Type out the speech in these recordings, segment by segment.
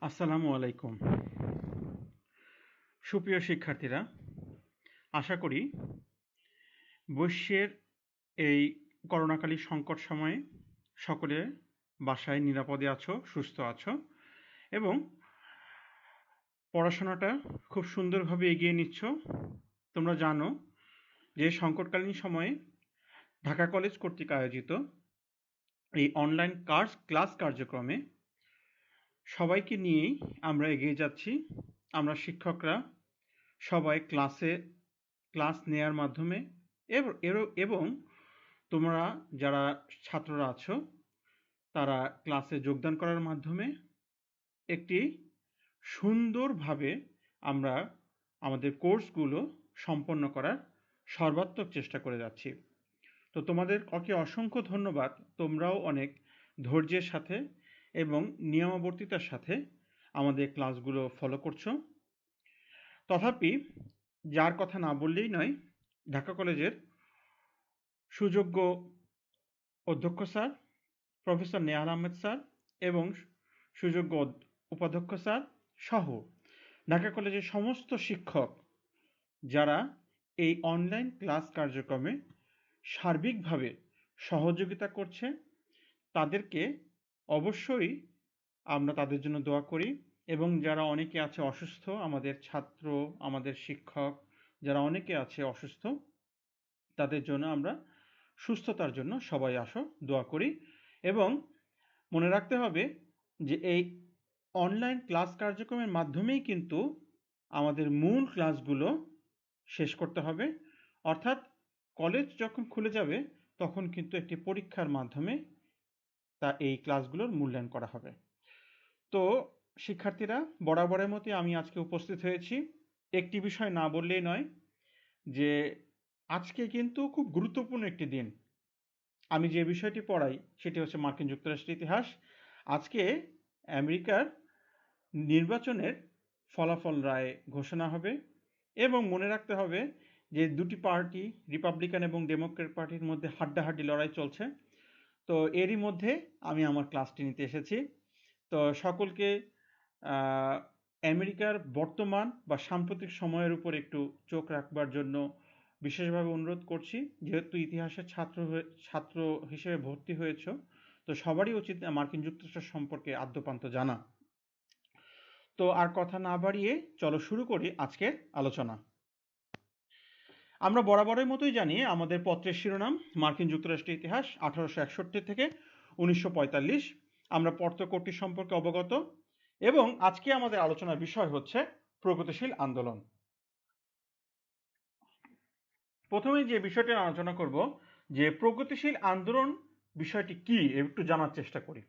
আসসালামু আলাইকুম। সুপ্রিয় শিক্ষার্থীরা, আশা করি বৈশ্বের এই করোনাকালীন সংকট সময়ে সকলে বাসায় নিরাপদে আছো, সুস্থ আছো এবং পড়াশোনাটা খুব সুন্দরভাবে এগিয়ে নিচ্ছ। তোমরা জানো যে সংকটকালীন সময়ে ঢাকা কলেজ কর্তৃক আয়োজিত এই অনলাইন ক্লাস কার্যক্রমে সবাইকে নিয়েই আমরা এগিয়ে যাচ্ছি। আমরা শিক্ষকরা সবাই ক্লাস নেয়ার মাধ্যমে এবং তোমরা যারা ছাত্ররা আছো তারা ক্লাসে যোগদান করার মাধ্যমে একটি সুন্দরভাবে আমরা আমাদের কোর্সগুলো সম্পন্ন করার সর্বাত্মক চেষ্টা করে যাচ্ছি। তো তোমাদেরকে অসংখ্য ধন্যবাদ। তোমরাও অনেক ধৈর্যের সাথে এবং নিয়মাবর্তিতার সাথে আমাদের ক্লাসগুলো ফলো করছো। তথাপি যার কথা না বললেই নয়, ঢাকা কলেজের সুযোগ্য অধ্যক্ষ sir professor Nehal Ahmed sir এবং সুযোগ্য উপাধ্যক্ষ স্যার সহ ঢাকা কলেজের সমস্ত শিক্ষক যারা এই অনলাইন ক্লাস কার্যক্রমে সার্বিকভাবে সহযোগিতা করছে, তাদেরকে অবশ্যই আমরা তাদের জন্য দোয়া করি। এবং যারা অনেকে আছে অসুস্থ, আমাদের ছাত্র, আমাদের শিক্ষক যারা অনেকে আছে অসুস্থ, তাদের জন্য আমরা সুস্থতার জন্য সবাই আসো দোয়া করি। এবং মনে রাখতে হবে যে এই অনলাইন ক্লাস কার্যক্রমের মাধ্যমেই কিন্তু আমাদের মূল ক্লাসগুলো শেষ করতে হবে। অর্থাৎ কলেজ যখন খুলে যাবে তখন কিন্তু একটি পরীক্ষার মাধ্যমে এই ক্লাসগুলোর মূল্যায়ন করা হবে। তো শিক্ষার্থীরা, বরাবরের মতোই আমি আজকে উপস্থিত হয়েছি। একটি বিষয় না বললেই নয় যে আজকে কিন্তু খুব গুরুত্বপূর্ণ একটি দিন। আমি যে বিষয়টি পড়াই সেটি হচ্ছে মার্কিন যুক্তরাষ্ট্রের ইতিহাস। আজকে আমেরিকার নির্বাচনের ফলাফল রায় ঘোষণা হবে এবং মনে রাখতে হবে যে দুটি পার্টি, রিপাবলিকান এবং ডেমোক্রেট পার্টির মধ্যে হাড্ডাহাড্ডি লড়াই চলছে। তো এরই মধ্যে আমি আমার ক্লাসটি নিতে এসেছি। তো সকলকে আমেরিকার বর্তমান বা সাম্প্রতিক সময়ের উপর একটু চোখ রাখবার জন্য বিশেষভাবে অনুরোধ করছি। যেহেতু ইতিহাসের ছাত্র হিসেবে ভর্তি হয়েছ, তো সবারই উচিত মার্কিন যুক্তরাষ্ট্র সম্পর্কে আদ্যোপান্ত জানা। তো আর কথা না বাড়িয়ে চলো শুরু করি আজকের আলোচনা। আমরা বরাবরের মতোই জানি আমাদের পত্রের শিরোনাম মার্কিন যুক্তরাষ্ট্রের ইতিহাস 1861 থেকে 1945। আমরা পত্রকোটটি সম্পর্কে অবগত এবং আজকে আমাদের আলোচনার বিষয় হচ্ছে প্রগতিশীল আন্দোলন। প্রথমে যে বিষয়টি আলোচনা করব যে প্রগতিশীল আন্দোলন বিষয়টি কি একটু জানার চেষ্টা করি।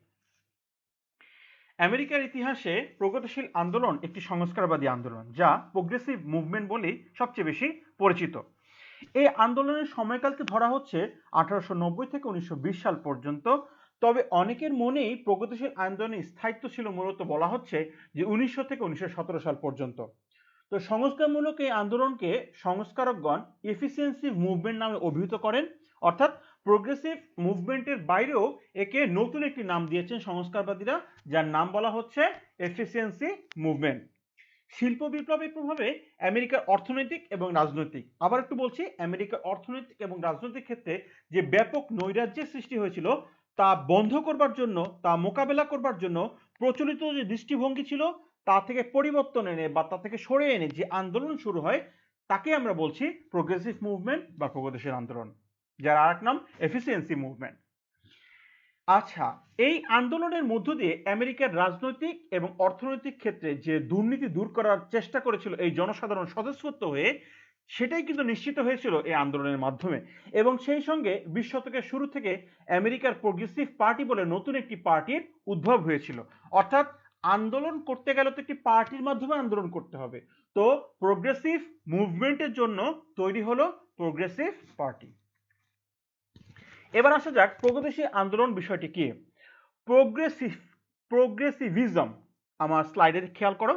আমেরিকার ইতিহাসে প্রগতিশীল আন্দোলন একটি সংস্কারবাদী আন্দোলন যা প্রোগ্রেসিভ মুভমেন্ট বলেই সবচেয়ে বেশি পরিচিত। এই আন্দোলনের সময়কালকে ধরা হচ্ছে 1890 থেকে 1920 সাল পর্যন্ত। তবে অনেকের মনেই প্রগতিশীল আন্দোলনের স্থায়িত্ব ছিল মূলত বলা হচ্ছে যে 1900 থেকে 1917 সাল পর্যন্ত। তো সংস্কারমূলক এই আন্দোলনকে সংস্কারকগণ এফিসিয়েন্সি মুভমেন্ট নামে অভিহিত করেন। অর্থাৎ প্রোগ্রেসিভ মুভমেন্টের বাইরেও একে নতুন একটি নাম দিয়েছেন সংস্কারবাদীরা, যার নাম বলা হচ্ছে এফিসিয়েন্সি মুভমেন্ট। শিল্প বিপ্লবের প্রভাবে আমেরিকার অর্থনৈতিক এবং রাজনৈতিক, আবার একটু বলছি, আমেরিকার অর্থনৈতিক এবং রাজনৈতিক ক্ষেত্রে যে ব্যাপক নৈরাজ্যের সৃষ্টি হয়েছিল তা বন্ধ করবার জন্য, তা মোকাবেলা করবার জন্য প্রচলিত যে দৃষ্টিভঙ্গি ছিল তা থেকে পরিবর্তন এনে বা তা থেকে সরে এনে যে আন্দোলন শুরু হয় তাকে আমরা বলছি প্রোগ্রেসিভ মুভমেন্ট বা প্রগতিশীল আন্দোলন, যার আরেক নাম এফিসিয়েন্সি মুভমেন্ট। আচ্ছা, এই আন্দোলনের মধ্য দিয়ে আমেরিকার রাজনৈতিক এবং অর্থনৈতিক ক্ষেত্রে যে দুর্নীতি দূর করার চেষ্টা করেছিল এই জনসাধারণ স্বতঃস্ফূর্ত হয়ে, সেটাই কিন্তু নিশ্চিত হয়েছিল এই আন্দোলনের মাধ্যমে। এবং সেই সঙ্গে 20 শতকের শুরু থেকে আমেরিকার প্রোগ্রেসিভ পার্টি বলে নতুন একটি পার্টির উদ্ভব হয়েছিল। অর্থাৎ আন্দোলন করতে গেলে তো একটি পার্টির মাধ্যমে আন্দোলন করতে হবে। তো প্রোগ্রেসিভ মুভমেন্টের জন্য তৈরি হলো প্রোগ্রেসিভ পার্টি। এবার আসা যাক প্রগতিশীল আন্দোলন বিষয়টি কি। প্রোগ্রেসিভিজম, আমার স্লাইডে খেয়াল করো,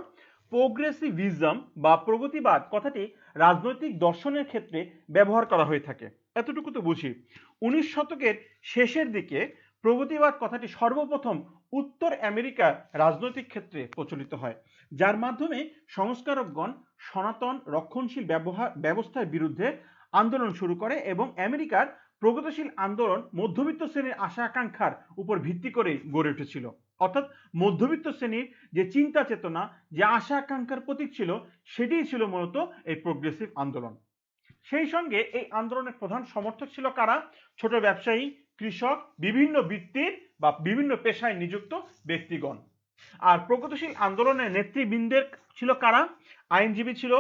প্রোগ্রেসিভিজম বা প্রগতিবাদ কথাটি রাজনৈতিক দর্শনের ক্ষেত্রে ব্যবহার করা হয়ে থাকে। এতটুকু তো বুঝি। 19 শতকের শেষের দিকে প্রগতিবাদ কথাটি সর্বপ্রথম উত্তর আমেরিকার রাজনৈতিক ক্ষেত্রে প্রচলিত হয়, যার মাধ্যমে সংস্কারকগণ সনাতন রক্ষণশীল ব্যবস্থার বিরুদ্ধে আন্দোলন শুরু করে এবং আমেরিকার প্রগতিশীল আন্দোলন মধ্যবিত্ত শ্রেণীর আশা আকাঙ্ক্ষার উপর ভিত্তি করে গড়ে উঠেছিল। অর্থাৎ মধ্যবিত্ত শ্রেণীর যে চিন্তা চেতনা, যে আশা আকাঙ্ক্ষার প্রতীক ছিল, সেটিই ছিল মূলত এই প্রোগ্রেসিভ আন্দোলন। সেই সঙ্গে এই আন্দোলনের প্রধান সমর্থক ছিল কারা? ছোট ব্যবসায়ী, কৃষক, বিভিন্ন বৃত্তির বা বিভিন্ন পেশায় নিযুক্ত ব্যক্তিগণ। আর প্রগতিশীল আন্দোলনের নেতৃবৃন্দের ছিল কারা? আইনজীবী ছিল,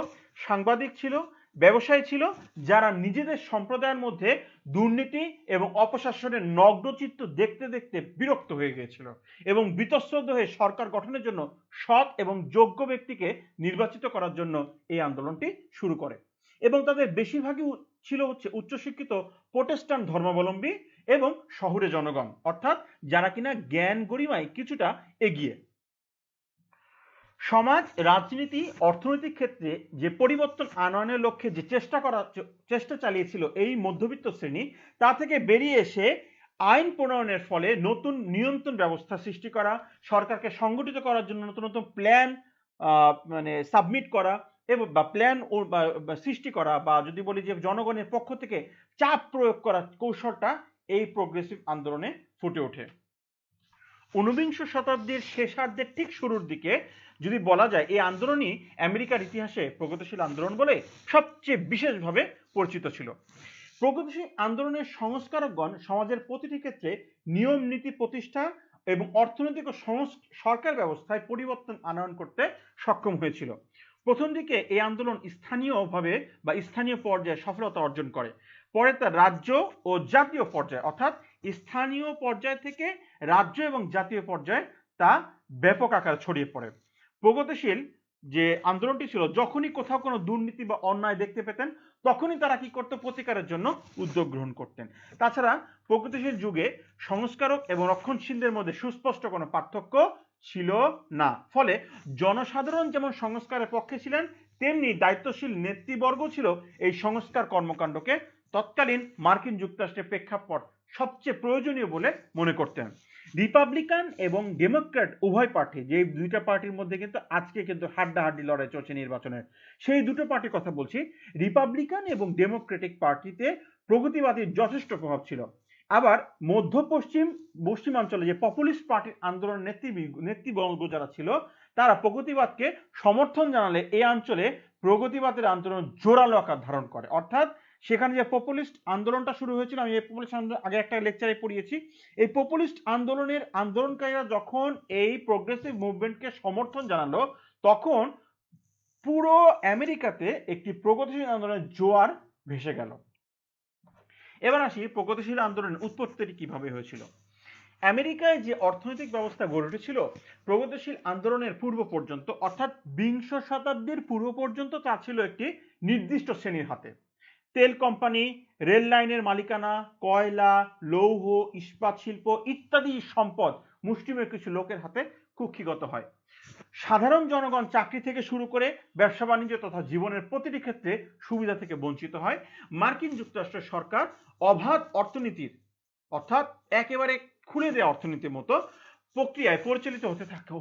সাংবাদিক ছিল, ব্যবসায়ী ছিল, যারা নিজেদের সম্প্রদায়ের মধ্যে দুর্নীতি এবং অপশাসনের নগ্নচিত্র দেখতে দেখতে বিরক্ত হয়ে গিয়েছিল এবং বীতশ্রদ্ধ হয়ে সরকার গঠনের জন্য সৎ এবং যোগ্য ব্যক্তিকে নির্বাচিত করার জন্য এই আন্দোলনটি শুরু করে। এবং তাদের বেশিরভাগই ছিল হচ্ছে উচ্চশিক্ষিত প্রোটেস্ট্যান্ট ধর্মাবলম্বী এবং শহুরে জনগণ, অর্থাৎ যারা কিনা জ্ঞান গরিমায় কিছুটা এগিয়ে। সমাজ, রাজনীতি, অর্থনৈতিক ক্ষেত্রে যে পরিবর্তন আনয়নের লক্ষ্যে যে চেষ্টা চালিয়েছিল এই মধ্যবিত্ত শ্রেণী, তা থেকে বেরিয়ে এসে আইন প্রণয়নের ফলে নতুন নিয়ন্ত্রণ ব্যবস্থা সৃষ্টি করা, সরকারকে সংগঠিত করার জন্য নতুন নতুন প্ল্যান সাবমিট করা এবং বা প্ল্যান সৃষ্টি করা, বা যদি বলি যে জনগণের পক্ষ থেকে চাপ প্রয়োগ করার কৌশলটা এই প্রোগ্রেসিভ আন্দোলনে ফুটে ওঠে। ঊনবিংশ শতাব্দীর শেষার্ধের ঠিক শুরুর দিকে যদি বলা যায়, এই আন্দোলনই আমেরিকার ইতিহাসে প্রগতিশীল আন্দোলন বলে সবচেয়ে বিশেষভাবে পরিচিত ছিল। প্রগতিশীল আন্দোলনের সংস্কারকগণ সমাজের প্রতিটি ক্ষেত্রে নিয়ম নীতি প্রতিষ্ঠা এবং অর্থনৈতিক ও সরকার ব্যবস্থায় পরিবর্তন আনয়ন করতে সক্ষম হয়েছিল। প্রথম দিকে এই আন্দোলন স্থানীয়ভাবে বা স্থানীয় পর্যায়ে সফলতা অর্জন করে, পরে তা রাজ্য ও জাতীয় পর্যায়ে, অর্থাৎ স্থানীয় পর্যায় থেকে রাজ্য এবং জাতীয় পর্যায়ে তা ব্যাপক আকারে ছড়িয়ে পড়ে। প্রগতিশীল যে আন্দোলনটি ছিল, যখনই কোথাও কোনো দুর্নীতি বা অন্যায় দেখতে পেতেন, তখনই তারা কি করতো? প্রতিকারের জন্য উদ্যোগ গ্রহণ করতেন। তাছাড়া প্রগতিশীল যুগে সংস্কারক এবং রক্ষণশীলদের মধ্যে সুস্পষ্ট কোনো পার্থক্য ছিল না, ফলে জনসাধারণ যেমন সংস্কারের পক্ষে ছিলেন, তেমনি দায়িত্বশীল নেতৃবর্গ ছিল এই সংস্কার কর্মকাণ্ডকে তৎকালীন মার্কিন যুক্তরাষ্ট্রের প্রেক্ষাপট সবচেয়ে প্রয়োজনীয় বলে মনে করতেন। রিপাবলিকান এবং ডেমোক্র্যাট উভয় পার্টি, যে দুইটা পার্টির মধ্যে কিন্তু আজকে কিন্তু হাড্ডাহাড্ডি লড়াই চলছে নির্বাচনের, সেই দুটো পার্টির কথা বলছি। রিপাবলিকান এবং ডেমোক্রেটিক পার্টিতে প্রগতিবাদীর যথেষ্ট প্রভাব ছিল। আবার মধ্য পশ্চিমাঞ্চলে যে পপুলিস্ট পার্টির আন্দোলন নেতৃবর্গ যারা ছিল, তারা প্রগতিবাদকে সমর্থন জানালে এই অঞ্চলে প্রগতিবাদের আন্দোলন জোরালো আকার ধারণ করে। অর্থাৎ সেখানে যে পপুলিস্ট আন্দোলনটা শুরু হয়েছিল, আমি এই পপুলিস্ট আন্দোলন আগে একটা লেকচারে পড়িয়েছি, এই পপুলিস্ট আন্দোলনের আন্দোলনকারীরা যখন এই প্রোগ্রেসিভ মুভমেন্টকে সমর্থন জানালো, তখন পুরো আমেরিকাতে একটি প্রগতিশীল আন্দোলনের জোয়ার ভেসে গেল। এবার আসি প্রগতিশীল আন্দোলনের উৎপত্তিটি কিভাবে হয়েছিল। আমেরিকায় যে অর্থনৈতিক ব্যবস্থা গড়ে উঠেছিল প্রগতিশীল আন্দোলনের পূর্ব পর্যন্ত, অর্থাৎ বিংশ শতাব্দীর পূর্ব পর্যন্ত, তা ছিল একটি নির্দিষ্ট শ্রেণীর হাতে। তেল কোম্পানি, রেল লাইনের মালিকানা, কয়লা, লৌহ, ইস্পাত শিল্প ইত্যাদি সম্পদ মুষ্টিমেয় কিছু লোকের হাতে কুক্ষিগত হয়। সাধারণ জনগণ চাকরি থেকে শুরু করে ব্যবসা বাণিজ্য তথা জীবনের প্রতিটি ক্ষেত্রে সুবিধা থেকে বঞ্চিত হয়। মার্কিন যুক্তরাষ্ট্রের সরকার অবাধ অর্থনীতির, অর্থাৎ একেবারে খুলে দেওয়া অর্থনীতির মতো প্রক্রিয়ায় পরিচালিত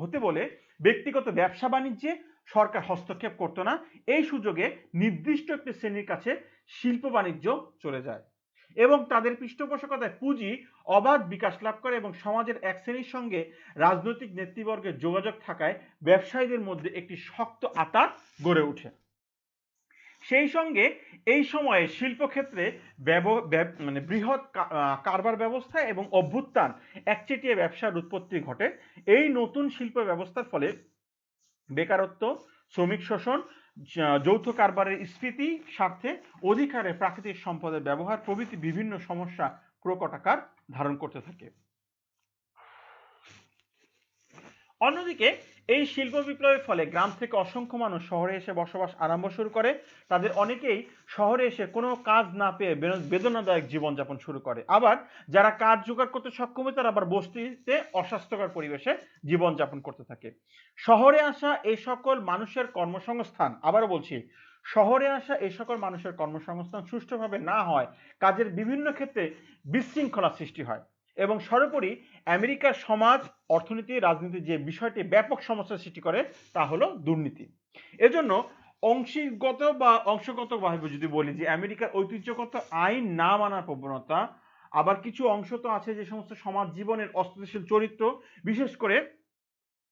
হতে বলে ব্যক্তিগত ব্যবসা বাণিজ্যে সরকার হস্তক্ষেপ করতো না। এই সুযোগে নির্দিষ্ট একটি শ্রেণীর কাছে শিল্প বাণিজ্য চলে যায় এবং তাদের পৃষ্ঠপোষকতায় পুঁজি অবাধ বিকাশ লাভ করে এবং সমাজের এক শ্রেণীর সঙ্গে রাজনৈতিক নেতৃবর্গের যোগাযোগ থাকায় ব্যবসায়ীদের মধ্যে একটি শক্ত আঁতাত গড়ে ওঠে। সেই সঙ্গে এই সময়ে শিল্পক্ষেত্রে বৃহৎ কারবার ব্যবস্থা এবং অভ্যুত্থান, একচেটিয়া ব্যবসার উৎপত্তি ঘটে। এই নতুন শিল্প ব্যবস্থার ফলে বেকারত্ব, শ্রমিক শোষণ, যৌথ কারবারের স্ফীতি, স্বার্থে অধিকারে প্রাকৃতিক সম্পদের ব্যবহার প্রভৃতি বিভিন্ন সমস্যা প্রকট আকার ধারণ করতে থাকে। অন্যদিকে এই শিল্প বিপ্লবের ফলে গ্রাম থেকে অসংখ্য মানুষ শহরে এসে বসবাস আরম্ভ শুরু করে। তাদের অনেকেই শহরে এসে কোনো কাজ না পেয়ে বেদনাদায়ক জীবনযাপন শুরু করে। আবার যারা কাজ জোগাড় করতে সক্ষম হয়, তারা আবার বস্তিতে অস্বাস্থ্যকর পরিবেশে জীবনযাপন করতে থাকে। শহরে আসা এই সকল মানুষের কর্মসংস্থান, আবারও বলছি, শহরে আসা এই সকল মানুষের কর্মসংস্থান সুষ্ঠুভাবে না হয়, কাজের বিভিন্ন ক্ষেত্রে বিশৃঙ্খলা সৃষ্টি হয় এবং সর্বোপরি আমেরিকার সমাজ, অর্থনীতি, রাজনীতি যে বিষয়টি ব্যাপক সমস্যার সৃষ্টি করে তা হলো দুর্নীতি। এজন্য অংশীগত বা অংশগতভাবে যদি বলি যে আমেরিকার ঐতিহ্যগত আইন না মানার প্রবণতা, আবার কিছু অংশ তো আছে যে সমস্ত সমাজ জীবনের অস্থিতিশীল চরিত্র, বিশেষ করে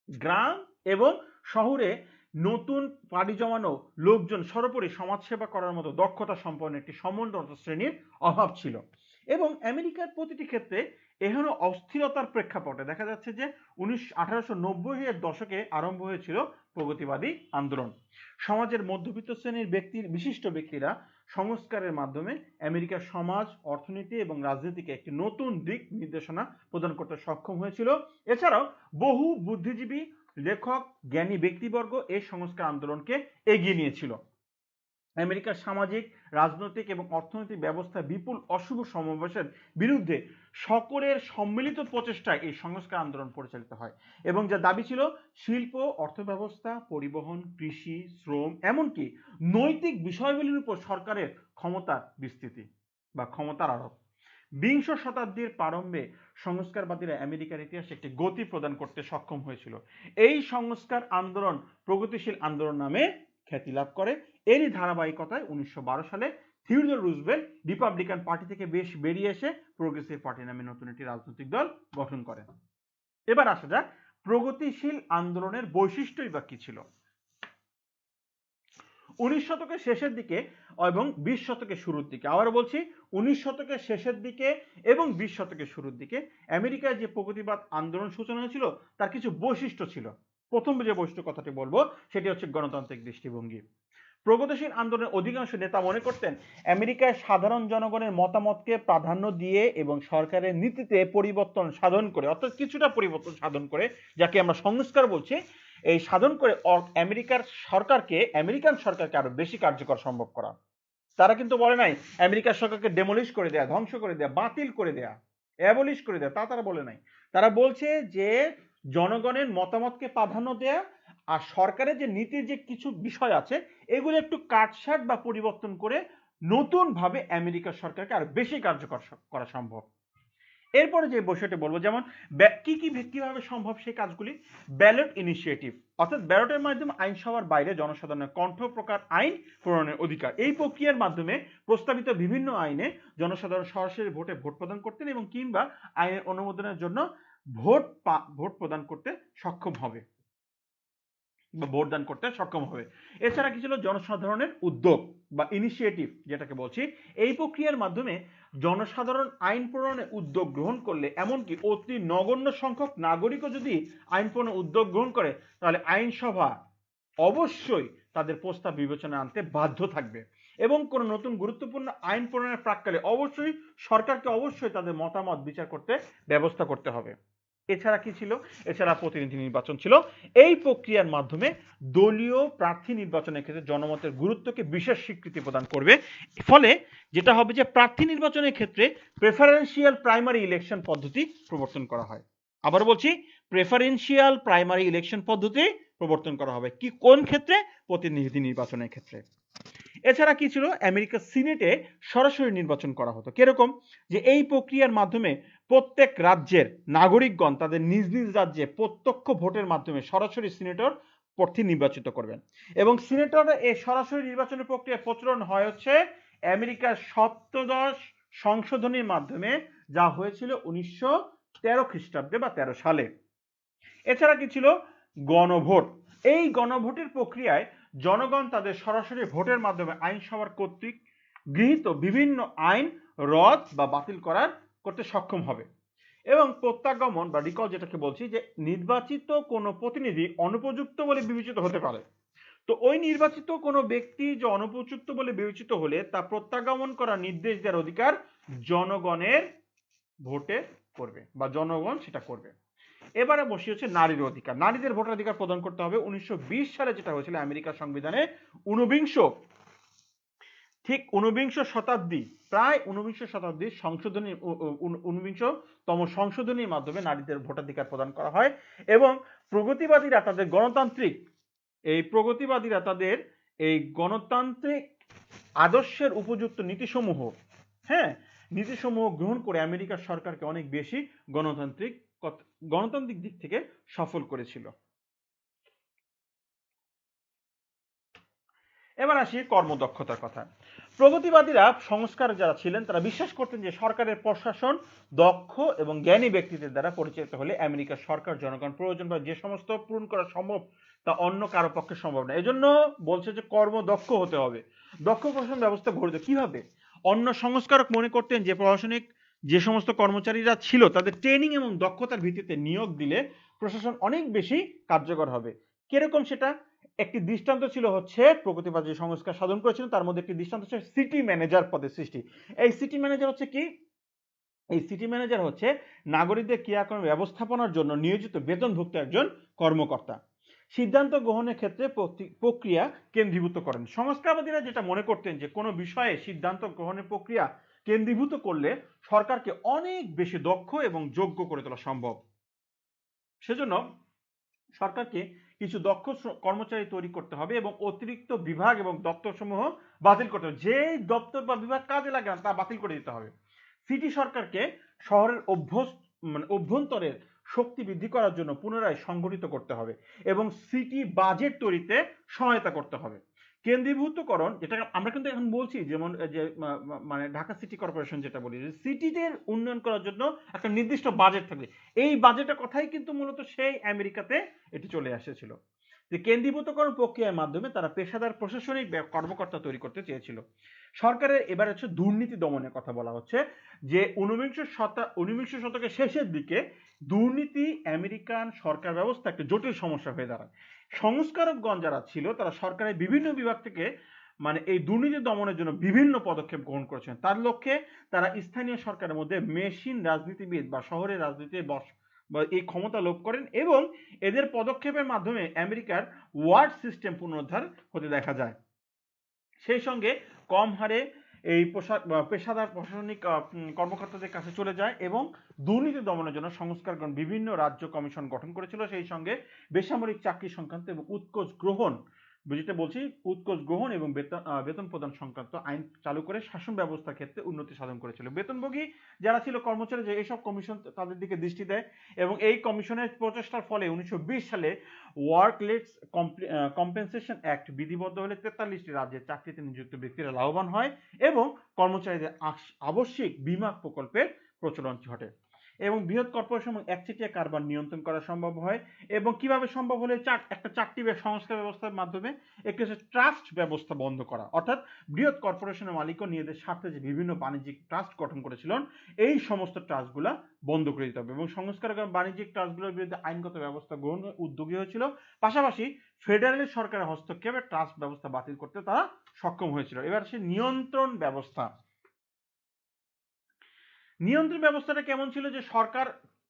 গ্রাম এবং শহরে নতুন পাড়ি জমানো লোকজন সর্বোপরি সমাজসেবা করার মতো দক্ষতা সম্পন্ন একটি সমুন্নত শ্রেণীর অভাব ছিল। এবং আমেরিকার প্রতিটি ক্ষেত্রে এখনো অস্থিরতার প্রেক্ষাপটে দেখা যাচ্ছে যে 1890 এর দশকে আরম্ভ হয়েছিল প্রগতিবাদী আন্দোলন। সমাজের মধ্যবিত্ত শ্রেণীর বিশিষ্ট ব্যক্তিরা সংস্কারের মাধ্যমে আমেরিকার সমাজ, অর্থনীতি এবং রাজনীতিকে একটি নতুন দিক নির্দেশনা প্রদান করতে সক্ষম হয়েছিল। এছাড়াও বহু বুদ্ধিজীবী, লেখক, জ্ঞানী ব্যক্তিবর্গ এই সংস্কার আন্দোলনকে এগিয়ে নিয়েছিল। আমেরিকার সামাজিক, রাজনৈতিক এবং অর্থনৈতিক ব্যবস্থা বিপুল অশুভ সমাবেশের বিরুদ্ধে সকলের সম্মিলিত প্রচেষ্টায় এই সংস্কার আন্দোলন পরিচালিত হয় এবং যা দাবি ছিল শিল্প, অর্থব্যবস্থা, পরিবহন, কৃষি, শ্রম, এমনকি নৈতিক বিষয়গুলির উপর সরকারের ক্ষমতার বিস্তৃতি বা ক্ষমতার আরোপ। বিংশ শতাব্দীর প্রারম্ভে সংস্কারবাদীরা আমেরিকার ইতিহাসে একটি গতি প্রদান করতে সক্ষম হয়েছিল। এই সংস্কার আন্দোলন প্রগতিশীল আন্দোলন নামে খ্যাতি লাভ করে। এরই ধারাবাহিকতায় 1912 সালে থিওডোর রুজভেল্ট রিপাবলিকান পার্টি থেকে বেরিয়ে এসে প্রোগ্রেসিভ পার্টি নামে নতুন একটি রাজনৈতিক দল গঠন করেন। এবার আসা যাক প্রগতিশীল আন্দোলনের বৈশিষ্ট্যই বা কি ছিল। 19 শতকের শেষের দিকে এবং 20 শতকের শুরুর দিকে, আবার বলছি 19 শতকের শেষের দিকে এবং 20 শতকের শুরুর দিকে আমেরিকায় যে প্রগতিবাদ আন্দোলন সূচনা হয়েছিল তার কিছু বৈশিষ্ট্য ছিল। প্রথম যে বৈশিষ্ট্য কথাটি বলবো সেটি হচ্ছে গণতান্ত্রিক দৃষ্টিভঙ্গি। প্রগতিশীল আন্দোলনের অধিকাংশ নেতা মনে করতেন আমেরিকায় সাধারণ জনগণের মতামতকে প্রাধান্য দিয়ে এবং সরকারের নীতিতে পরিবর্তন সাধন করে, অর্থাৎ কিছুটা পরিবর্তন সাধন করে, যাকে আমরা সংস্কার বলছি, এই সাধন করে আমেরিকান সরকারকে আরো বেশি কার্যকর সম্ভব করা। তারা কিন্তু বলে নাই আমেরিকার সরকারকে ডেমোলিশ করে দেয়া, ধ্বংস করে দেয়া, বাতিল করে দেয়া, অ্যাবলিশ করে দেয়া, তা তারা বলে নাই। তারা বলছে যে জনগণের মতামতকে প্রাধান্য দেয়া আর সরকারের যে নীতির যে কিছু বিষয় আছে এগুলো একটু কাটছাট বা পরিবর্তন করে নতুন ভাবে আমেরিকার সরকারকে আরো বেশি কার্যকর করা সম্ভব। এরপরে যে বিষয়টি বলবো, যেমন কিভাবে সম্ভব সেই কাজগুলি। ব্যালট ইনিশিয়েটিভ, অর্থাৎ ব্যালটের মাধ্যমে আইনসভার বাইরে জনসাধারণের কণ্ঠ প্রকার আইন প্রণয়নের অধিকার। এই প্রক্রিয়ার মাধ্যমে প্রস্তাবিত বিভিন্ন আইনে জনসাধারণ সরাসরি ভোট প্রদান করতেন এবং কিংবা আইনের অনুমোদনের জন্য ভোট প্রদান করতে সক্ষম হবে বা ভোট দান করতে সক্ষম হবে। এছাড়া কি ছিল জনসাধারণের উদ্যোগ বা ইনিশিয়েটিভ যেটাকে বলছি। এই প্রক্রিয়ার মাধ্যমে জনসাধারণ আইন প্রণয়নের উদ্যোগ গ্রহণ করলে, এমনকি অতি নগণ্য সংখ্যক নাগরিকও যদি আইন প্রণয়নের উদ্যোগ গ্রহণ করে, তাহলে আইনসভা অবশ্যই তাদের প্রস্তাব বিবেচনায় আনতে বাধ্য থাকবে এবং কোন নতুন গুরুত্বপূর্ণ আইন প্রণয়নের প্রাক্কালে অবশ্যই সরকারকে তাদের মতামত বিচার করতে ব্যবস্থা করতে হবে। এছাড়া কি ছিল? এছাড়া প্রতিনিধি নির্বাচন ছিল। এই প্রক্রিয়ার মাধ্যমে দলীয় প্রার্থী নির্বাচনের ক্ষেত্রে জনমতের গুরুত্বকে বিশেষ স্বীকৃতি প্রদান করবে। ফলে যেটা হবে যে প্রার্থী নির্বাচনের ক্ষেত্রে প্রেফারেন্সিয়াল প্রাইমারি ইলেকশন পদ্ধতি প্রবর্তন করা হয়। আবার বলছি, প্রেফারেন্সিয়াল প্রাইমারি ইলেকশন পদ্ধতি প্রবর্তন করা হবে। কি কোন ক্ষেত্রে? প্রতিনিধি নির্বাচনের ক্ষেত্রে। এছাড়া কি ছিল? আমেরিকার সিনেটে সরাসরি নির্বাচন করা হতো। কিরকম? যে এই প্রক্রিয়ার মাধ্যমে প্রত্যেক রাজ্যের নাগরিকগণ তাদের নিজ নিজ রাজ্যে প্রত্যক্ষ ভোটের মাধ্যমে সরাসরি সিনেটর প্রার্থী নির্বাচিত করবেন এবং সিনেটর এই সরাসরি নির্বাচনের প্রক্রিয়া প্রচলন হয় হচ্ছে আমেরিকার সপ্তদশ সংশোধনীর মাধ্যমে, যা হয়েছিল 1913 খ্রিস্টাব্দে বা 13 সালে। এছাড়া কি ছিল? গণভোট। এই গণভোটের প্রক্রিয়ায় জনগণ তাদের সরাসরি ভোটের মাধ্যমে আইনসভার কর্তৃক গৃহীত বিভিন্ন আইন রদ বা বাতিল করতে সক্ষম হবে এবং প্রত্যাগমন বা রিকল যেটাকে বলছি, যে নির্বাচিত কোনো প্রতিনিধি অনুপযুক্ত বলে বিবেচিত হতে পারে। তো ওই নির্বাচিত কোনো ব্যক্তি যে অনুপযুক্ত বলে বিবেচিত হলে তা প্রত্যাগমন করার নির্দেশ দেওয়ার অধিকার জনগণের ভোটে করবে বা জনগণ সেটা করবে। এবারে বসে হচ্ছে নারীর অধিকার। নারীদের ভোটাধিকার প্রদান করতে হবে। 1920 সালে যেটা হয়েছিল আমেরিকার সংবিধানে ঊনবিংশ শতাব্দী, প্রায় ঊনবিংশ শতাব্দীর সংশোধনী, ঊনবিংশতম সংশোধনীর মাধ্যমে নারীদের ভোটাধিকার প্রদান করা হয় এবং প্রগতিবাদীরা তাদের গণতান্ত্রিক আদর্শের উপযুক্ত নীতিসমূহ নীতিসমূহ গ্রহণ করে আমেরিকার সরকারকে অনেক বেশি গণতান্ত্রিক দিক থেকে সফল করেছিল। এবার আসি কর্মদক্ষতার কথা। প্রগতিবাদীরা সংস্কার যারা ছিলেন তারা বিশ্বাস করতেন যে সরকারের প্রশাসন দক্ষ এবং জ্ঞানী ব্যক্তিদের দ্বারা পরিচালিত হলে আমেরিকার সরকার জনগণ প্রয়োজন বা যে সমস্ত পূরণ করা সম্ভব তা অন্য কারো পক্ষে সম্ভব না। এজন্য বলছে যে কর্মদক্ষ হতে হবে, দক্ষ প্রশাসন ব্যবস্থা গড়ে কিভাবে। অন্য সংস্কারক মনে করতেন যে প্রশাসনিক যে সমস্ত কর্মচারীরা ছিল তাদের ট্রেনিং এবং দক্ষতার ভিত্তিতে নিয়োগ দিলে প্রশাসন অনেক বেশি কার্যকর হবে। কিরকম সেটা? একটি দৃষ্টান্ত ছিল হচ্ছে প্রগতিবাদী সংস্কার সাধন করেছিলেন, তার মধ্যে একটি দৃষ্টান্ত হচ্ছে সিটি ম্যানেজার পদের সৃষ্টি। এই সিটি ম্যানেজার হচ্ছে কি? এই সিটি ম্যানেজার হচ্ছে নাগরিকদের ক্রিয়াকর্ম ব্যবস্থাপনার জন্য নিয়োজিত বেতনভুক্ত একজন কর্মকর্তা। সিদ্ধান্ত গ্রহণের ক্ষেত্রে প্রক্রিয়া কেন্দ্রীভূত করেন। সংস্কারবাদীরা যেটা মনে করতেন যে কোনো বিষয়ে সিদ্ধান্ত গ্রহণের প্রক্রিয়া কেন্দ্রীভূত করলে সরকারকে অনেক বেশি দক্ষ এবং যোগ্য করে তোলা সম্ভব। সেজন্য সরকারকে কিছু দক্ষ কর্মচারী তৈরি করতে হবে এবং অতিরিক্ত বিভাগ এবং দপ্তর সমূহ বাতিল করতে হবে। যেই দপ্তর বা বিভাগ কাজে লাগে না তা বাতিল করে দিতে হবে। সিটি সরকারকে শহরের অভ্যন্তরের শক্তি বৃদ্ধি করার জন্য পুনরায় সংগঠিত করতে হবে এবং সিটি বাজেট তৈরিতে সহায়তা করতে হবে। কেন্দ্রীভূতকরণ, যেটা আমরা কিন্তু এখন বলছি, যেমন যে মানে ঢাকা সিটি কর্পোরেশন যেটা বলি, যে সিটিদের উন্নয়ন করার জন্য একটা নির্দিষ্ট বাজেট থাকবে। এই বাজেটের কথাই কিন্তু মূলত সেই আমেরিকাতে এটি চলে এসেছিল। যে কেন্দ্রীভূতকরণ প্রক্রিয়ার মাধ্যমে তারা পেশাদার প্রশাসনিক কর্মকর্তা তৈরি করতে চেয়েছিল। সরকারের এবার হচ্ছে দুর্নীতি দমনের কথা বলা হচ্ছে যে ঊনবিংশ শতকের শেষের দিকে দুর্নীতি আমেরিকান সরকার ব্যবস্থা একটা জটিল সমস্যা হয়ে দাঁড়ায়। সংস্কারকগণ যারা ছিল তারা সরকারের বিভিন্ন বিভাগ থেকে মানে এই দুর্নীতি দমনের জন্য বিভিন্ন পদক্ষেপ গ্রহণ করেছেন। তার লক্ষ্যে তারা স্থানীয় সরকারের মধ্যে মেশিন রাজনীতিবিদ বা শহরের রাজনীতি বা এই ক্ষমতা লোপ করেন এবং এদের পদক্ষেপের মাধ্যমে আমেরিকার ওয়ার্ড সিস্টেম পুনরুদ্ধার হতে দেখা যায়। সেই সঙ্গে কম হারে এই পেশাদার প্রশাসনিক কর্মকর্তাদের কাছে চলে যায় এবং দুর্নীতি দমনের জন্য সংস্কারগণ বিভিন্ন রাজ্য কমিশন গঠন করেছিল। সেই সঙ্গে বেসামরিক চাকরি সংক্রান্ত এবং উৎকোচ গ্রহণ, যেটা বলছি উৎকোচ গ্রহণ এবং বেতন প্রদান সংক্রান্ত আইন চালু করে শাসন ব্যবস্থার ক্ষেত্রে উন্নতি সাধন করেছিল। বেতনভোগী যারা ছিল কর্মচারী, যে এইসব কমিশন তাদের দিকে দৃষ্টি দেয় এবং এই কমিশনের প্রচেষ্টার ফলে 1920 সালে ওয়ার্কলেস কম্পেনসেশন অ্যাক্ট বিধিবদ্ধ হলে 43টি রাজ্যের চাকরিতে নিযুক্ত ব্যক্তিরা লাভবান হয় এবং কর্মচারীদের আবশ্যিক বীমা প্রকল্পের প্রচলন ঘটে এবং বৃহৎ কর্পোরেশন এবং একচেটিয়া কারবার নিয়ন্ত্রণ করা সম্ভব হয়। এবং কিভাবে সম্ভব হলে একটা চাকরি সংস্কার ব্যবস্থার মাধ্যমে একটি হচ্ছে ট্রাস্ট ব্যবস্থা বন্ধ করা, অর্থাৎ বৃহৎ কর্পোরেশনের মালিকও নিজেদের স্বার্থে যে বিভিন্ন বাণিজ্যিক ট্রাস্ট গঠন করেছিলেন এই সমস্ত ট্রাস্টগুলা বন্ধ করে দিতে হবে এবং সংস্কার বাণিজ্যিক ট্রাস্টগুলোর বিরুদ্ধে আইনগত ব্যবস্থা গ্রহণ উদ্যোগী হয়েছিল। পাশাপাশি ফেডারেল সরকারের হস্তক্ষেপে ট্রাস্ট ব্যবস্থা বাতিল করতে তারা সক্ষম হয়েছিল। এবার সে নিয়ন্ত্রণ ব্যবস্থা, নিয়ন্ত্রণ ব্যবস্থাটা কেমন ছিল? যে সরকার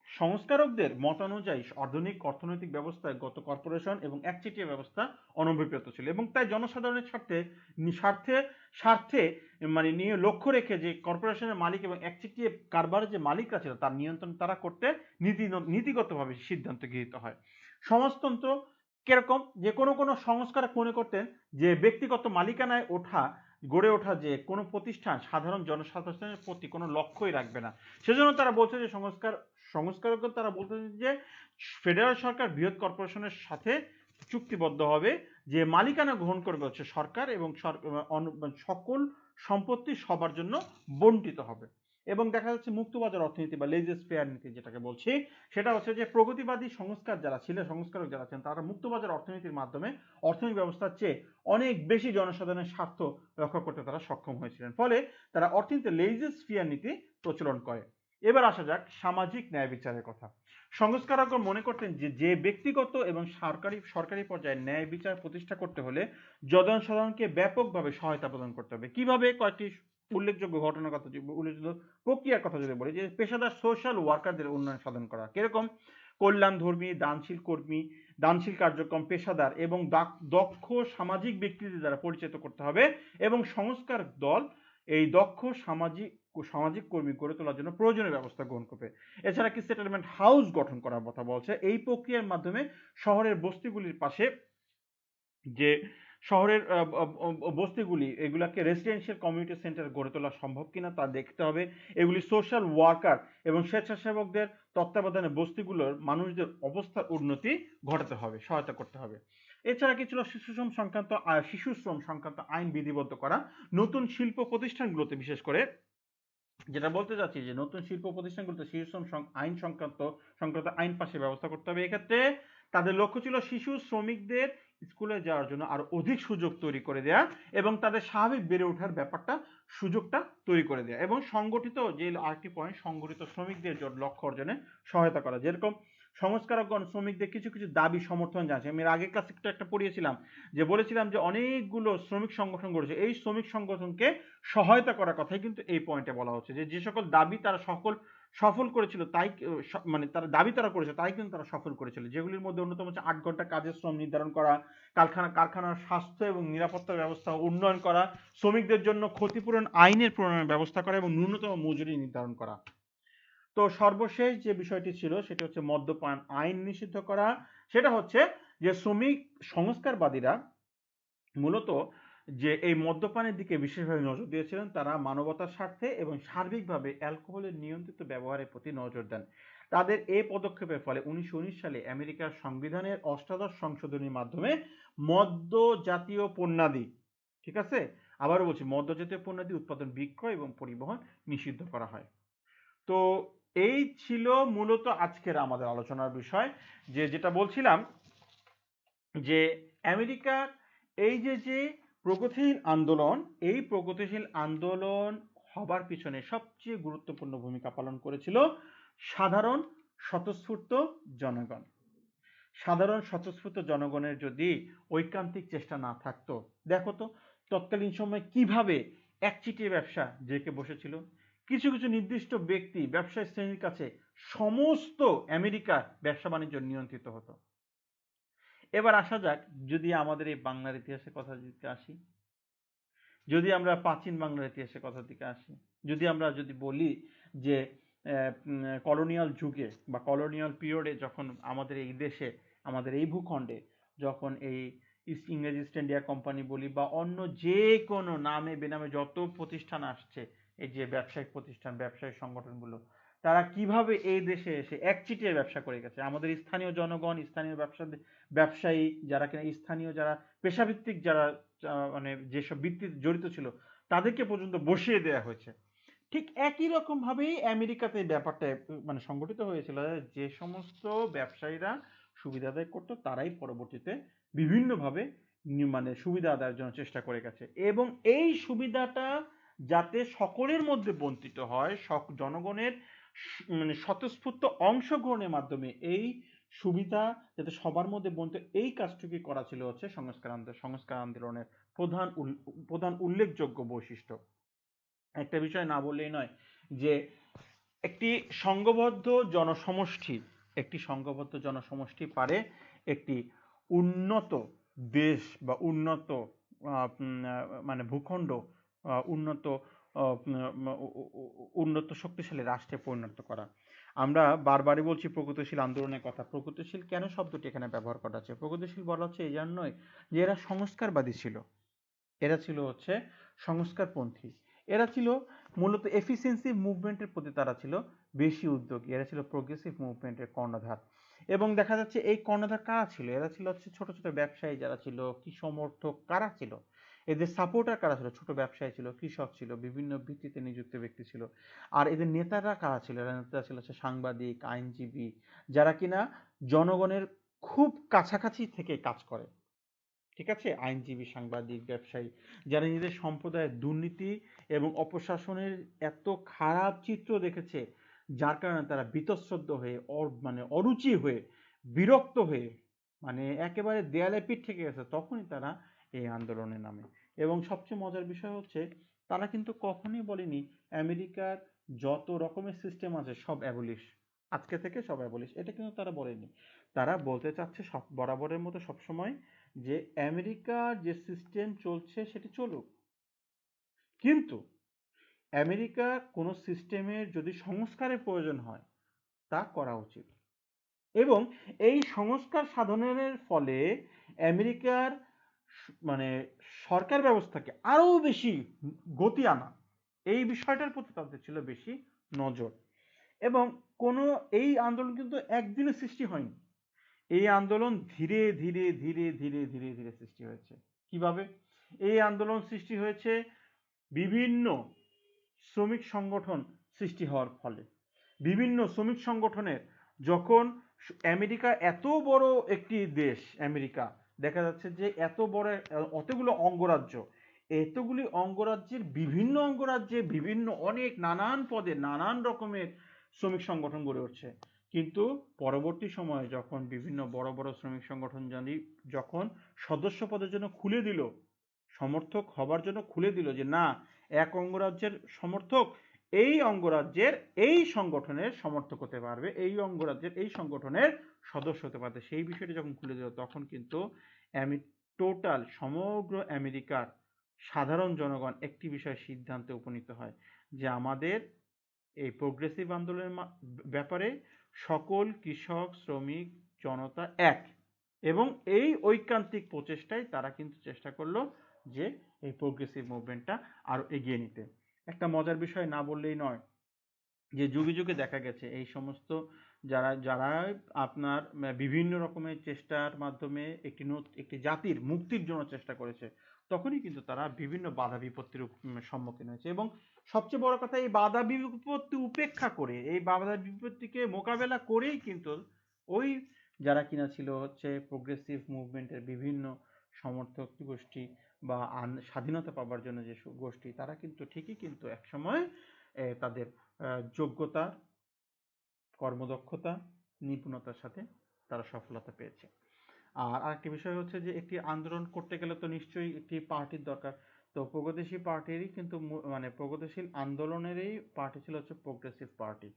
সংস্কারকদের মতানুযায়ী আধুনিক অর্থনৈতিক ব্যবস্থায় গত কর্পোরেশন এবং একচেটিয়া ব্যবস্থা অনভিপ্রেত ছিল এবং তাই জনসাধারণের স্বার্থে মানে নিয়ে লক্ষ্য রেখে যে কর্পোরেশনের মালিক এবং একচেটিয়া কারবারের যে মালিকরা ছিল তার নিয়ন্ত্রণ তারা করতে নীতিগতভাবে সিদ্ধান্ত গৃহীত হয়। সমাজতন্ত্র কিরকম? যে কোনো সংস্কারক মনে করতেন যে ব্যক্তিগত মালিকানায় গড়ে ওঠা যে কোনো প্রতিষ্ঠান সাধারণ জনসাধারণের প্রতি কোনো লক্ষ্যই রাখবে না। সেজন্য তারা বলছে যে সংস্কারকগণ তারা বলতেন যে ফেডারেল সরকার বৃহৎ কর্পোরেশনের সাথে চুক্তিবদ্ধ হবে যে মালিকানা গ্রহণ করবে হচ্ছে সরকার এবং সকল সম্পত্তি সবার জন্য বণ্টিত হবে। এবং দেখা যাচ্ছে মুক্তবাজার অর্থনীতি বা লেজেস ফেয়ার নীতি যেটাকে বলছি, সেটা হচ্ছে যে প্রগতিবাদী সংস্কারক যারা ছিলেন তারা মুক্তবাজার অর্থনীতির মাধ্যমে অর্থনৈতিক ব্যবস্থার চেয়ে অনেক বেশি জনসাধারণের স্বার্থ রক্ষা করতে তারা সক্ষম হয়েছিলেন। ফলে তারা অর্থনীতিতে লেজেস ফেয়ার নীতি প্রচলন করে। এবার আসা যাক সামাজিক ন্যায় বিচারের কথা। সংস্কারকগণ মনে করতেন যে ব্যক্তিগত এবং সরকারি পর্যায়ে ন্যায় বিচার প্রতিষ্ঠা করতে হলে জনসাধারণকে ব্যাপকভাবে সহায়তা প্রদান করতে হবে। কিভাবে? কয়েকটি উল্লেখযোগ্য ঘটনার কথা, উল্লেখযোগ্য প্রক্রিয়ার কথা যদি বলি, যে পেশাদার সোশ্যাল ওয়ার্কারদের উন্নয়ন সাধন করা। কিরকম? কল্যাণধর্মী, দানশীল কার্যক্রম পেশাদার এবং দক্ষ সামাজিক ব্যক্তিদের দ্বারা পরিচালিত করতে হবে এবং সংস্কার দল এই দক্ষ সামাজিক কর্মী গড়ে তোলার জন্য প্রয়োজনীয় ব্যবস্থা গ্রহণ করবে। এছাড়া কি সেটেলমেন্ট হাউস গঠন করার কথা বলছে। এই প্রক্রিয়ার মাধ্যমে শহরের বস্তিগুলির পাশে যে শহরের বস্তিগুলি এগুলাকে রেসিডেন্সিয়াল কমিউনিটি সেন্টার গড়ে তোলা সম্ভব কিনা তা দেখতে হবে। এগুলি সোশ্যাল ওয়ার্কার এবং স্বেচ্ছাসেবকদের তত্ত্বাবধানে বস্তিগুলোর মানুষদের অবস্থার উন্নতি ঘটাতে হবে, সহায়তা করতে হবে। এছাড়া কি ছিল শিশু শ্রম সংক্রান্ত আইন বিধিবদ্ধ করা, নতুন শিল্প প্রতিষ্ঠানগুলোতে বিশেষ করে যেটা বলতে চাচ্ছি যে নতুন শিল্প প্রতিষ্ঠানগুলোতে শিশু শ্রম আইন সংক্রান্ত আইন পাশের ব্যবস্থা করতে হবে। এক্ষেত্রে তাদের লক্ষ্য ছিল শিশু শ্রমিকদের স্কুলে যাওয়ার জন্য আরো অধিক সুযোগ তৈরি করে দেয়া এবং তাদের স্বাভাবিক বেড়ে ওঠার ব্যাপারটা সুযোগটা তৈরি করে দেয়া এবং সংগঠিত যে আরেকটি পয়েন্ট, সংগঠিত শ্রমিকদের লক্ষ্য অর্জনে সহায়তা করা। যেরকম সংস্কারকগণ শ্রমিকদের কিছু কিছু দাবি সমর্থন জানাচ্ছে। আমি আগের ক্লাসে একটা পড়িয়েছিলাম যে বলেছিলাম যে অনেকগুলো শ্রমিক সংগঠন গড়েছে, এই শ্রমিক সংগঠনকে সহায়তা করার কথাই কিন্তু এই পয়েন্টে বলা হচ্ছে যে যে সকল দাবি তারা সফল করেছিল তাই মানে তারা দাবি তারা করেছে তাই কিন্তু তারা সফল করেছিল, যেগুলির মধ্যে অন্যতম হচ্ছে 8 ঘন্টা কাজের শ্রম নির্ধারণ করা, কারখানার স্বাস্থ্য এবং নিরাপত্তা ব্যবস্থা উন্নয়ন করা, শ্রমিকদের জন্য ক্ষতিপূরণ আইনের প্রণয়নের ব্যবস্থা করা এবং ন্যূনতম মজুরি নির্ধারণ করা। তো সর্বশেষ যে বিষয়টি ছিল সেটা হচ্ছে মদ্যপান আইন নিষিদ্ধ করা। সেটা হচ্ছে যে শ্রমিক সংস্কারবাদীরা মূলত যে এই মদ্যপানের দিকে বিশেষভাবে নজর দিয়েছিলেন, তারা মানবতার স্বার্থে এবং সার্বিকভাবে অ্যালকোহলের নিয়ন্ত্রিত ব্যবহারের প্রতি নজর দেন। তাদের এই পদক্ষেপের ফলে 1919 সালে আমেরিকার সংবিধানের 8ম সংশোধনীর মাধ্যমে মদ্য জাতীয় পণ্যাদি, ঠিক আছে, আবারও বলছি, মদ্য জাতীয় পণ্যাদি উৎপাদন, বিক্রয় এবং পরিবহন নিষিদ্ধ করা হয়। তো এই ছিল মূলত আজকের আমাদের আলোচনার বিষয়, যেটা বলছিলাম যে আমেরিকার এই যে প্রগতিশীল আন্দোলন, এই প্রগতিশীল আন্দোলন হবার পিছনে সবচেয়ে গুরুত্বপূর্ণ ভূমিকা পালন করেছিল সাধারণ স্বতঃস্ফূর্ত জনগণ। সাধারণ স্বতঃস্ফূর্ত জনগণের যদি ঐকান্তিক চেষ্টা না থাকতো, দেখো তো তৎকালীন সময় কিভাবে একচিটিয়া ব্যবসা জেঁকে বসেছিল। কিছু কিছু নির্দিষ্ট ব্যক্তি, ব্যবসায়ী শ্রেণীর কাছে সমস্ত আমেরিকার ব্যবসা বাণিজ্য নিয়ন্ত্রিত হতো। এবার আসা যাক, যদি আমাদের এই বাংলার ইতিহাসের কথা দিকে আসি, যদি আমরা প্রাচীন বাংলার ইতিহাসের কথা দিকে আসি, যদি বলি যে কলোনিয়াল যুগে বা কলোনিয়াল পিরিয়ডে যখন আমাদের এই দেশে, আমাদের এই ভূখণ্ডে যখন এই ইংরেজ ইস্ট ইন্ডিয়া কোম্পানি বলি বা অন্য যে কোনো নামে বেনামে যত প্রতিষ্ঠান আসছে, এই যে ব্যবসায়িক প্রতিষ্ঠান, ব্যবসায়িক সংগঠনগুলো, তারা কিভাবে এই দেশে এসে একচিটিয়া ব্যবসা করে গেছে। আমাদের স্থানীয় জনগণ, স্থানীয় ব্যবসায়ী যারা কিনা স্থানীয়, যারা পেশাভিত্তিক, যারা মানে যেসব বৃত্তিতে জড়িত ছিল, তাদেরকে পর্যন্ত বসিয়ে দেওয়া হয়েছে। ঠিক একই রকম ভাবেই আমেরিকাতে ব্যাপারটা মানে সংগঠিত হয়েছিল। যে সমস্ত ব্যবসায়ীরা সুবিধা আদায় করতো তারাই পরবর্তীতে বিভিন্নভাবে মানে সুবিধা আদায়ের জন্য চেষ্টা করে গেছে এবং এই সুবিধাটা যাতে সকলের মধ্যে বন্টিত হয়, জনগণের মানে স্বতঃস্ফূর্ত অংশগ্রহণের মাধ্যমে এই সুবিধা যাতে সবার মধ্যে বন্টিত, এই কাজটুকু করা ছিল হচ্ছে সংস্কার আন্দোলনের প্রধান উল্লেখযোগ্য বৈশিষ্ট্য। একটা বিষয় না বললেই নয় যে একটি সংঘবদ্ধ জনসমষ্টি পারে একটি উন্নত দেশ বা উন্নত মানে ভূখণ্ড, উন্নত শক্তিশালী রাষ্ট্রে পরিণত করা। আমরা বারবারই বলছি প্রগতিশীল আন্দোলনের কথা। প্রগতিশীল কেন শব্দটি এখানে ব্যবহার করা হচ্ছে? প্রগতিশীল বলা হচ্ছে এই জন্যই যে এরা সংস্কারবাদী ছিল, এরা ছিল হচ্ছে সংস্কারপন্থী, এরা ছিল মূলত এফিসিয়েন্সি মুভমেন্টের প্রতি তারা ছিল বেশি উদ্যোগী, এরা ছিল প্রোগ্রেসিভ মুভমেন্টের কর্ণধার। এবং দেখা যাচ্ছে এই কর্ণধার কারা ছিল? এরা ছিল হচ্ছে ছোট ছোট ব্যবসায়ী যারা ছিল, কি সমর্থক কারা ছিল, এদের সাপোর্টার কারা ছিল? ছোট ব্যবসায়ী ছিল, কৃষক ছিল, বিভিন্ন ভিত্তিতে নিযুক্ত ব্যক্তি ছিল। আর এদের নেতারা কারা ছিল? এরা নেতারা ছিল হচ্ছে সাংবাদিক, আইনজীবী, যারা কিনা জনগণের খুব কাছাকাছি থেকে কাজ করে, ঠিক আছে? আইনজীবী, সাংবাদিক, ব্যবসায়ী, যারা নিজেদের সম্প্রদায়ের দুর্নীতি এবং অপশাসনের এত খারাপ চিত্র দেখেছে, যার কারণে তারা বীতশ্রদ্ধ হয়ে, মানে অরুচি হয়ে, বিরক্ত হয়ে, মানে একেবারে দেয়ালে পিঠ থেকে গেছে, তখনই তারা এই আন্দোলনে নামে। এবং সবচেয়ে মজার বিষয় হচ্ছে তারা কিন্তু কখনোই বলেনি আমেরিকার যত রকমের সিস্টেম আছে সব অ্যাবলিশ, আজকে থেকে সব অ্যাবলিশ, এটা কিন্তু তারা বলেনি। তারা বলতে চাচ্ছে সব বরাবরের মতো সবসময় যে আমেরিকার যে সিস্টেম চলছে সেটি চলুক, কিন্তু আমেরিকার কোনো সিস্টেমের যদি সংস্কারের প্রয়োজন হয় তা করা উচিত। এবং এই সংস্কার সাধনের ফলে আমেরিকার মানে সরকার ব্যবস্থাকে আরো বেশি গতি আনা, এই বিষয়টার প্রতি তাদের ছিল বেশি নজর। এবং কোনো এই আন্দোলন কিন্তু একদিনে সৃষ্টি হয়নি, এই আন্দোলন ধীরে ধীরে ধীরে ধীরে ধীরে ধীরে সৃষ্টি হয়েছে। কিভাবে এই আন্দোলন সৃষ্টি হয়েছে? বিভিন্ন শ্রমিক সংগঠন সৃষ্টি হওয়ার ফলে। বিভিন্ন শ্রমিক সংগঠনের যখন আমেরিকা এত বড় একটি দেশ, আমেরিকা দেখা যাচ্ছে যে এত বড় অতগুলো অঙ্গরাজ্য, এতগুলি অঙ্গরাজ্যের বিভিন্ন অঙ্গরাজ্যে বিভিন্ন অনেক নানান পদে নানান রকমের শ্রমিক সংগঠন গড়ে উঠছে। কিন্তু পরবর্তী সময়ে যখন বিভিন্ন বড় বড় শ্রমিক সংগঠন যখন সদস্য পদের জন্য খুলে দিল, সমর্থক হবার জন্য খুলে দিল যে না, এক অঙ্গরাজ্যের সমর্থক এই অঙ্গরাজ্যের এই সংগঠনের সমর্থক হতে পারবে, এই অঙ্গরাজ্যের এই সংগঠনের সদস্য হতে পারবে, সেই বিষয়টি যখন খুলে দিল তখন কিন্তু টোটাল সমগ্র আমেরিকার সাধারণ জনগণ একটি বিষয়ে সিদ্ধান্তে উপনীত হয় যে আমাদের এই প্রোগ্রেসিভ আন্দোলনের ব্যাপারে সকল কৃষক শ্রমিক জনতা এক। এবং এই ঐকান্তিক প্রচেষ্টায় তারা কিন্তু চেষ্টা করলো যে এই প্রোগ্রেসিভ মুভমেন্টটা আরো এগিয়ে নিতে। একটা মজার বিষয় না বললেই নয় যে যুগে যুগে দেখা গেছে এই সমস্ত যারা যারা আপনার বিভিন্ন রকমের চেষ্টার মাধ্যমে একটি জাতির মুক্তির জন্য চেষ্টা করেছে, তখনই কিন্তু তারা বিভিন্ন বাধা বিপত্তির সম্মুখীন হয়েছে। এবং সবচেয়ে বড় কথা, এই বাধা বিপত্তি উপেক্ষা করে, এই বাধা বিপত্তিকে মোকাবেলা করেই কিন্তু ওই যারা কিনা ছিল হচ্ছে প্রোগ্রেসিভ মুভমেন্টের বিভিন্ন সমর্থক গোষ্ঠী বা স্বাধীনতা পাবার জন্য যে গোষ্ঠী, তারা কিন্তু ঠিকই কিন্তু একসময় তাদের যোগ্যতা, কর্মদক্ষতা, নিপুণতার সাথে তারা সফলতা পেয়েছে। আর আরেকটি বিষয় হচ্ছে যে একটি আন্দোলন করতে গেলে তো নিশ্চয়ই একটি পার্টির দরকার। তো প্রগতিশীল পার্টিরই কিন্তু মানে প্রগতিশীল আন্দোলনেরই পার্টি ছিল হচ্ছে প্রোগ্রেসিভ পার্টি।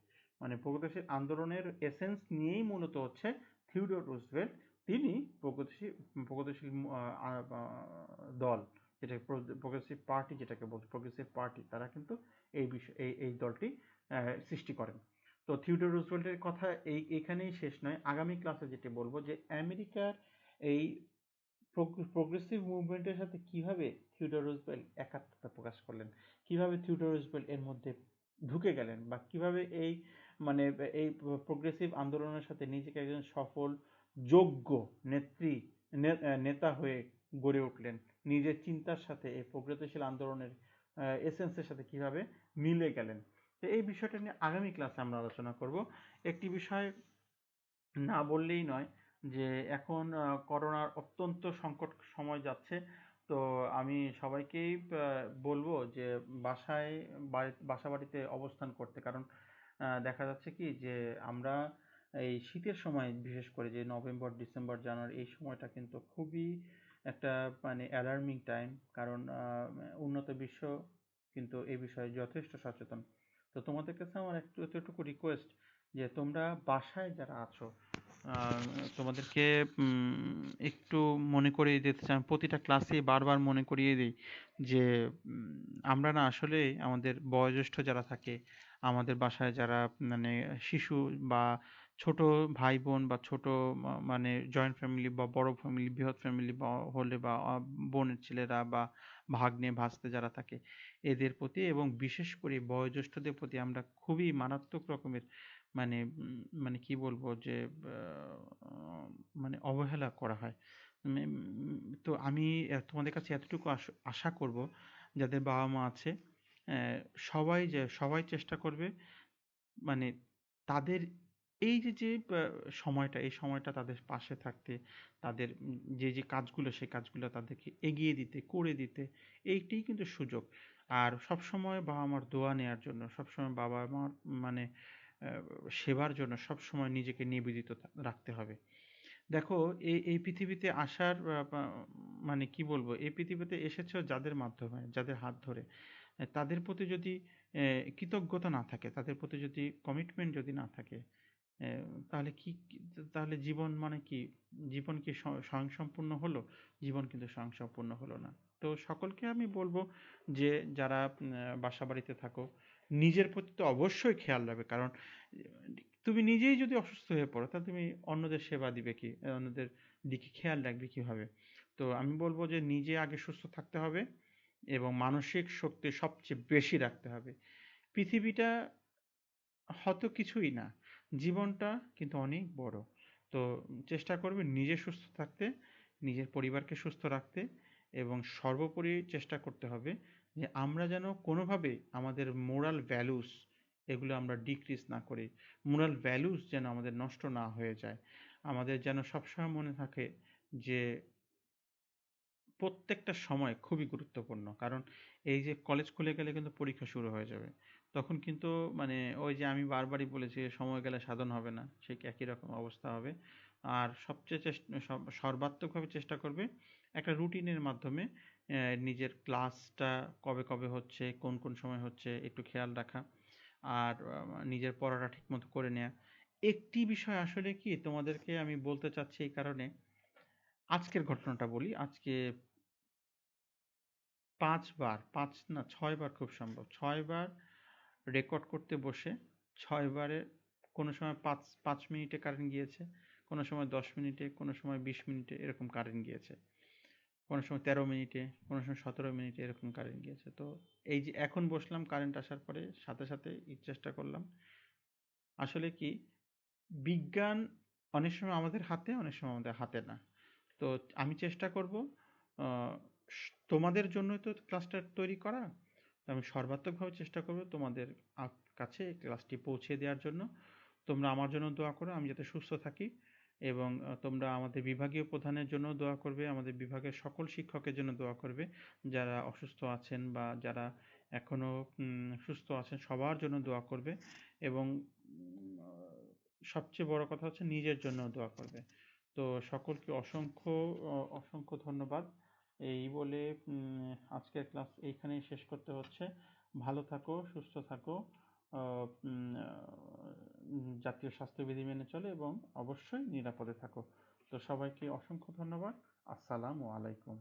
মানে প্রগতিশীল আন্দোলনের এসেন্স নিয়েই মূলত হচ্ছে থিওডোর রুজভেল্ট, তিনি প্রগতিশীল দল, যেটা প্রোগ্রেসিভ পার্টি যেটাকে বলছে প্রোগ্রেসিভ পার্টি, তারা কিন্তু এই বিষয় এই দলটি সৃষ্টি করেন। তো থিওডোর রুজভেল্টের কথা এখানেই শেষ নয়, আগামী ক্লাসে যেটি বলবো যে আমেরিকার এই প্রোগ্রেসিভ মুভমেন্টের সাথে কিভাবে থিওডোর রুজভেল্ট একাত্মতা প্রকাশ করলেন, কিভাবে থিওডোর রুজভেল্ট এর মধ্যে ঢুকে গেলেন, বা কিভাবে এই মানে এই প্রোগ্রেসিভ আন্দোলনের সাথে নিজেকে একজন সফল যোগ্য নেতা হয়ে গড়ে উঠলেন, নিজের চিন্তার সাথে এই প্রগতিশীল আন্দোলনের এসেন্সের সাথে কিভাবে মিলে গেলেন। তো এই বিষয়টা নিয়ে আগামী ক্লাসে আমরা আলোচনা করব। একটি বিষয় না বললেই নয় যে এখন করোনার অত্যন্ত সংকট সময় যাচ্ছে। তো আমি সবাইকেই বলবো যে বাসা বাড়িতে অবস্থান করতে। কারণ দেখা যাচ্ছে কি যে আমরা এই শীতের সময় বিশেষ করে যে নভেম্বর ডিসেম্বর জানুয়ারি এই সময়টা কিন্তু খুবই একটা মানে অ্যালার্মিং টাইম। কারণ উন্নত বিশ্ব কিন্তু এই বিষয়ে যথেষ্ট সচেতন। তো তোমাদের কাছে আমার এতটুকু রিকোয়েস্ট যে তোমরা বাসায় যারা আছো আহ, তোমাদেরকে একটু মনে করিয়ে দিতে চাই, প্রতিটা ক্লাসে বারবার মনে করিয়ে দিই যে আমরা না আসলে আমাদের বয়োজ্যেষ্ঠ যারা থাকে, আমাদের বাসায় যারা মানে শিশু বা ছোট ভাই বোন বা ছোট মানে জয়েন্ট ফ্যামিলি বা বড় ফ্যামিলি বৃহৎ ফ্যামিলি বা হলে বা বোনের ছেলেরা বা ভাগ্নে ভাস্তে যারা থাকে, এদের প্রতি এবং বিশেষ করে বয়োজ্যেষ্ঠদের প্রতি আমরা খুবই মারাত্মক রকমের মানে মানে কি বলবো যে মানে অবহেলা করা হয়। তো আমি তোমাদের কাছে এতটুকু আশা করব যাদের বাবা মা আছে সবাই চেষ্টা করবে মানে তাদের এই যে সময়টা, এই সময়টা তাদের পাশে থাকতে, তাদের যে কাজগুলো সেই কাজগুলো তাদেরকে এগিয়ে দিতে, করে দিতে, এইটাই কিন্তু সুযোগ। আর সবসময় বাবা মার দোয়া নেওয়ার জন্য, সবসময় বাবা মার মানে সেবার জন্য সবসময় নিজেকে নিবেদিত রাখতে হবে। দেখো এই পৃথিবীতে আসার মানে কি বলবো, এই পৃথিবীতে এসেছো যাদের মাধ্যমে, যাদের হাত ধরে, তাদের প্রতি যদি কৃতজ্ঞতা না থাকে, তাদের প্রতি যদি কমিটমেন্ট যদি না থাকে, তাহলে তাহলে জীবন মানে কি, জীবন কি স্বয়ংসম্পূর্ণ হলো? জীবন কিন্তু স্বয়ংসম্পূর্ণ হলো না। তো সকলকে আমি বলবো যে যারা বাসা বাড়িতে থাকো, নিজের প্রতি তো অবশ্যই খেয়াল রাখবে। কারণ তুমি নিজেই যদি অসুস্থ হয়ে পড়ো তাহলে তুমি অন্যদের সেবা দিবে কি, অন্যদের দিকে খেয়াল রাখবে কিভাবে? তো আমি বলব যে নিজে আগে সুস্থ থাকতে হবে এবং মানসিক শক্তি সবচেয়ে বেশি রাখতে হবে। পৃথিবীটা হয়তো কিছুই না। জীবনটা কিন্তু অনেক বড়। তো চেষ্টা করবেন নিজে সুস্থ থাকতে, নিজের পরিবারকে সুস্থ রাখতে এবং সর্বোপরি চেষ্টা করতে হবে যে আমরা যেন কোনোভাবে আমাদের মোরাল ভ্যালুস এগুলো আমরা ডিক্রিজ না করি। মোরাল ভ্যালুস যেন আমাদের নষ্ট না হয়ে যায়। আমাদের যেন সবসময় মনে থাকে যে প্রত্যেকটা সময় খুবই গুরুত্বপূর্ণ। কারণ এই যে কলেজ খুলে গেলে কিন্তু পরীক্ষা শুরু হয়ে যাবে। তখন কিন্তু মানে ওই যে আমি বারবারই বলেছি সময় গেলে সাধন হবে না। সেই একই রকম অবস্থা হবে। আর সবচেয়ে সর্বাত্মকভাবে চেষ্টা করবে একটা রুটিনের মাধ্যমে নিজের ক্লাসটা কবে, কবে হচ্ছে, কোন, কোন সময় হচ্ছে একটু খেয়াল রাখা। আর নিজের পড়াটা ঠিকমতো করে নেয়া। একটি বিষয় আসলে কি তোমাদেরকে আমি বলতে চাচ্ছি এই কারণে, আজকের ঘটনাটা বলি। আজকে ৫ বার, ৫ না ৬ বার খুব সম্ভব। ৬ বার রেকর্ড করতে বসে ৬ বারে কোনো সময় ৫ মিনিটে কারেন্ট গিয়েছে, কোনো সময় ১০ মিনিটে, কোনো সময় ২০ মিনিটে এরকম কারেন্ট গিয়েছে। কোনো সময় ১৩ মিনিটে, কোনো সময় ১৭ মিনিটে এরকম কারেন্ট গিয়েছে। তো এই যে এখন বসলাম কারেন্ট আসার পরে সাথে, সাথে চেষ্টা করলাম। আসলে কি বিজ্ঞান অনেক সময় আমাদের হাতে, অনেক সময় আমাদের হাতে না। তো আমি চেষ্টা করব আ তোমাদের জন্যই তো ক্লাসটা তৈরি করা। তো আমি সর্বাত্মকভাবে চেষ্টা করব তোমাদের কাছে ক্লাসটি পৌঁছে দেওয়ার জন্য। তোমরা আমার জন্য দোয়া করো আমি যাতে সুস্থ থাকি এবং তোমরা আমাদের বিভাগীয় প্রধানের জন্যও দোয়া করবে, আমাদের বিভাগের সকল শিক্ষকের জন্য দোয়া করবে। যারা অসুস্থ আছেন বা যারা এখনো সুস্থ আছেন সবার জন্য দোয়া করবে এবং সবচেয়ে বড় কথা হচ্ছে নিজের জন্যও দোয়া করবে। তো সকলকে অসংখ্য অসংখ্য ধন্যবাদ। এই বলে আজকের ক্লাস এইখানেই শেষ করতে হচ্ছে। ভালো থাকো, সুস্থ থাকো, জাতীয় স্বাস্থ্যবিধি মেনে চলো এবং অবশ্যই নিরাপদে থাকো। তো সবাইকে অসংখ্য ধন্যবাদ। আসসালামু আলাইকুম।